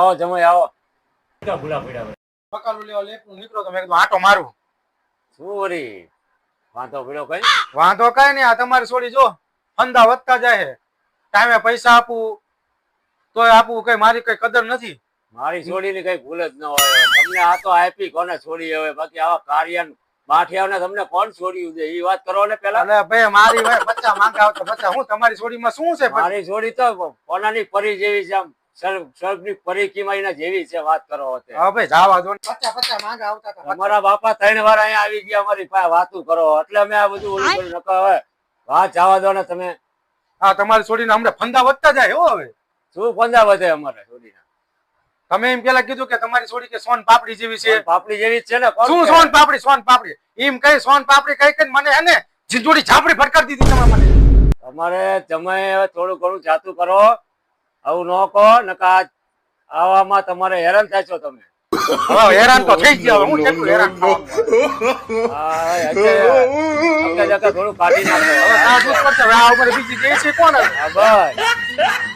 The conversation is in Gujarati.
આવો જમાઈ આવો ભૂલા પડ્યા બકાલું લેવા લેપનું નીકળો તો મેં કીધું આટો મારું. શું વળી વાંધો પડ્યો કઈ વાંધો કઈ નહીં, આ તમારી છોડી જો ફંદા વધતા જાય. ટાઈમે પૈસા આપું તોય આપવું, કઈ મારી કઈ કદર નથી. મારી છોડીની કઈ ભૂલ જ ન હોય. તમને આ તો આપી કોને છોડી હવે, બાકી આવા કાર્ય બાઠિયાઓને તમને કોણ છોડ્યું છે એ વાત કરો ને પેલા. અલે ભાઈ મારી ભાઈ બચ્ચા માંગા આવતો બચ્ચા, હું તમારી છોડીમાં શું છે? મારી છોડી તો કોનાની પરી જેવી છે, આમ સ્વર્ગની પરી કિમાઈના જેવી છે. વાત કરો હોતે હા ભાઈ જાવા દો. બચ્ચા બચ્ચા માંગા આવતા હતા. તમારા બાપા 3 વાર અહીંયા આવી ગયા અમારી પાસે વાતું કરો એટલે અમે આ બધું ઓલું કરી નકો. હવે વાત જવા દો ને તમે. હા તમારી છોડીને હમણાં ફંદા વધતા જાય હો. હવે શું ફંદા વધે અમારે છોડીના? તમે એમ પેલા કીધું કે તમારી છોડી કે સોન પાપડી જેવી છે. પાપડી જેવી જ છે ને. શું સોન પાપડી? સોન પાપડી એમ કઈ સોન પાપડી કઈ કઈ મને હે ને જીંજોડી ઝાપડી ફટકારી દીધી તમે મને. તમારે તમે થોડું ઘણું જાતું કરો, આવું ન કહો નકા આવામાં તમારે હેરાન થાય છો તમે. હેરાન તો થઈ ગયા. હું કેટલું હેરાન થવાનું. થોડું કાઢી નાખો. હવે આ દૂધ કરતા હવે આ ઉપર બીજી દેશી કોણ? બસ